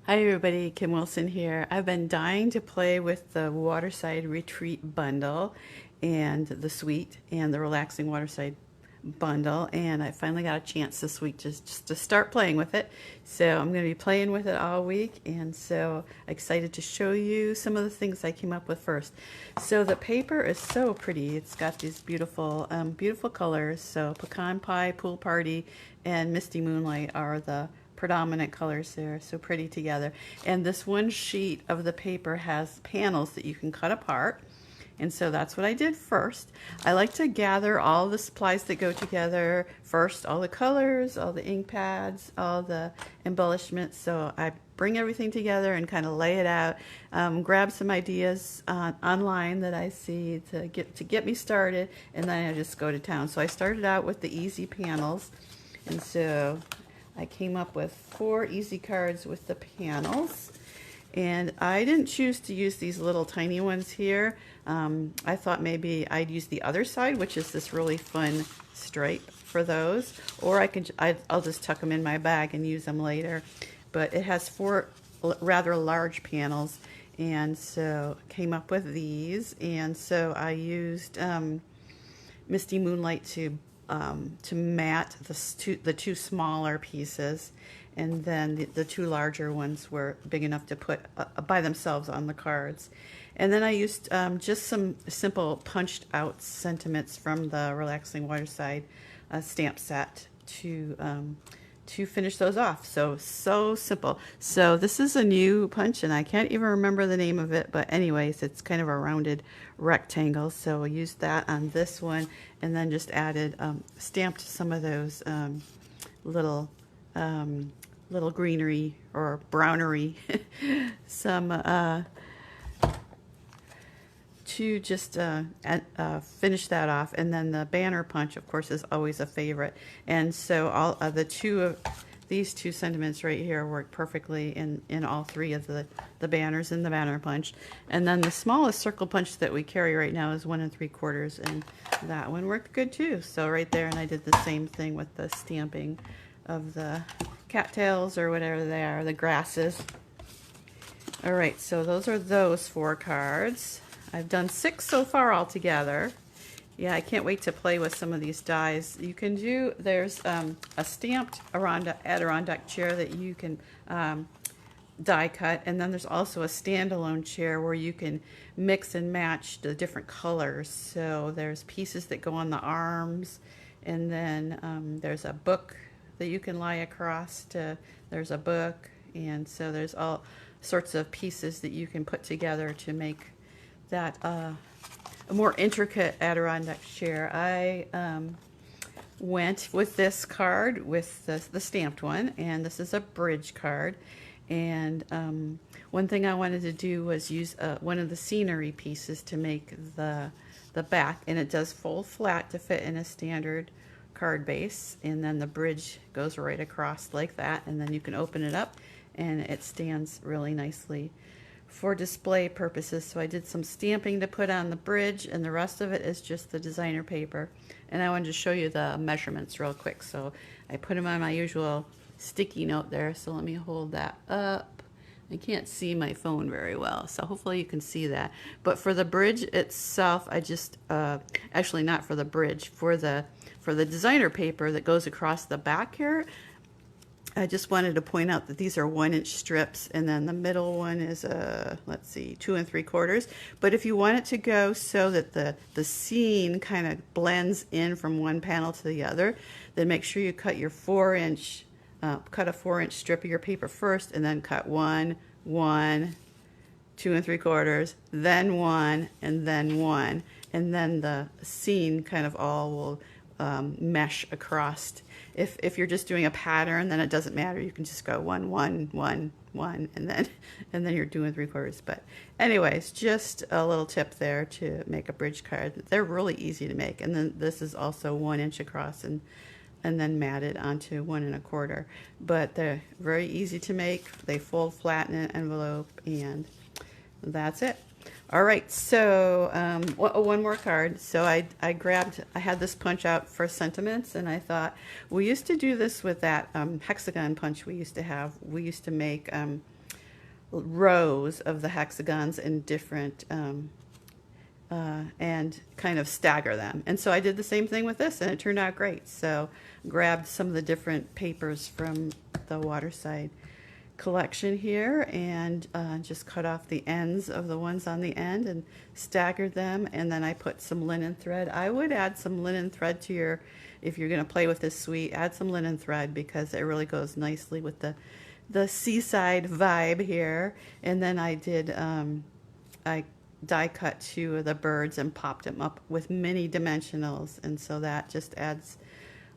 Hi everybody, Kim Wilson here. I've been dying to play with the Waterside Retreat bundle and the suite and the Relaxing Waterside bundle, and I finally got a chance this week just to start playing with it. So I'm going to be playing with it all week, and so excited to show you some of the things I came up with first. So the paper is so pretty. It's got these beautiful beautiful colors. So Pecan Pie, Pool Party, and Misty Moonlight are the predominant colors there, so pretty together. And this one sheet of the paper has panels that you can cut apart, and so that's what I did first. I like to gather all the supplies that go together first, all the colors, all the ink pads, all the embellishments. So I bring everything together and kind of lay it out, grab some ideas online that I see to get me started, and then I just go to town. So I started out with the easy panels, and so I came up with 4 easy cards with the panels, and I didn't choose to use these little tiny ones here. I thought maybe I'd use the other side, which is this really fun stripe for those, or I'll just tuck them in my bag and use them later. But it has 4 rather large panels, and so came up with these, and so I used Misty Moonlight to mat the two smaller pieces, and then the 2 larger ones were big enough to put by themselves on the cards. And then I used just some simple punched out sentiments from the Relaxing Waterside stamp set to finish those off. So simple. So this is a new punch, and I can't even remember the name of it, but anyways, it's kind of a rounded rectangle. So I used that on this one, and then just added, stamped some of those little greenery or brownery, some to just finish that off. And then the banner punch, of course, is always a favorite. And so all these 2 sentiments right here work perfectly in all 3 of the banners in the banner punch. And then the smallest circle punch that we carry right now is 1 3/4, and that one worked good too. So right there, and I did the same thing with the stamping of the cattails or whatever they are, the grasses. All right, so those are those 4 cards. I've done 6 so far altogether. Yeah, I can't wait to play with some of these dies. You can do, there's a stamped Adirondack chair that you can die cut, and then there's also a standalone chair where you can mix and match the different colors. So there's pieces that go on the arms, and then there's a book that you can lie across there's a book, and so there's all sorts of pieces that you can put together to make that a more intricate Adirondack chair. I went with this card, with the stamped one, and this is a bridge card. And one thing I wanted to do was use one of the scenery pieces to make the back, and it does fold flat to fit in a standard card base, and then the bridge goes right across like that, and then you can open it up and it stands really nicely for display purposes. So I did some stamping to put on the bridge, and the rest of it is just the designer paper. And I wanted to show you the measurements real quick, so I put them on my usual sticky note there. So let me hold that up. I can't see my phone very well, so hopefully you can see that. But for the bridge itself, I just actually not for the bridge, for the designer paper that goes across the back here, I just wanted to point out that these are 1-inch strips, and then the middle one is let's see, 2 3/4. But if you want it to go so that the scene kind of blends in from one panel to the other, then make sure you cut your 4-inch, cut a 4-inch strip of your paper first, and then cut 1, 1, 2 3/4, then 1, and then 1, and then the scene kind of all will mesh across. If you're just doing a pattern, then it doesn't matter. You can just go 1, 1, 1, 1, and then you're doing 3/4. But anyways, just a little tip there to make a bridge card. They're really easy to make, and then this is also 1 inch across and then matted onto 1 1/4. But they're very easy to make. They fold flat in an envelope, and that's it. All right, so one more card. So I had this punch out for sentiments, and I thought, we used to do this with that hexagon punch we used to have. We used to make rows of the hexagons in different and kind of stagger them. And so I did the same thing with this, and it turned out great. So grabbed some of the different papers from the Waterside collection here, and just cut off the ends of the ones on the end and staggered them. And then I put some linen thread. I would add some linen thread to your, if you're going to play with this suite, add some linen thread, because it really goes nicely with the seaside vibe here. And then I did I die cut two of the birds and popped them up with mini dimensionals, and so that just adds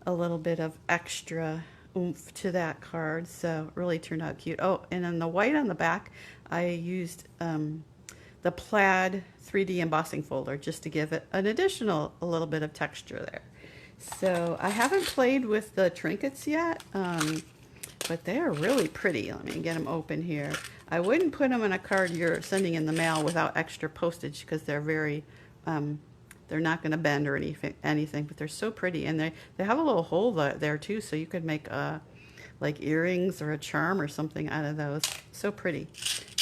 a little bit of extra oomph to that card. So it really turned out cute. Oh, and then the white on the back, I used the plaid 3D embossing folder just to give it an additional a little bit of texture there. So I haven't played with the trinkets yet, but they are really pretty. Let me get them open here. I wouldn't put them on a card you're sending in the mail without extra postage, because they're very, they're not going to bend or anything, but they're so pretty. And they have a little hole there too, so you could make like earrings or a charm or something out of those. So pretty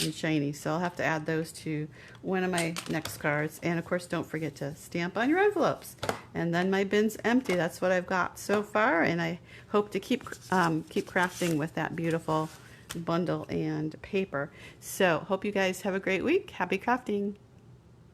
and shiny. So I'll have to add those to one of my next cards. And of course, don't forget to stamp on your envelopes. And then my bin's empty. That's what I've got so far, and I hope to keep crafting with that beautiful bundle and paper. So hope you guys have a great week. Happy crafting.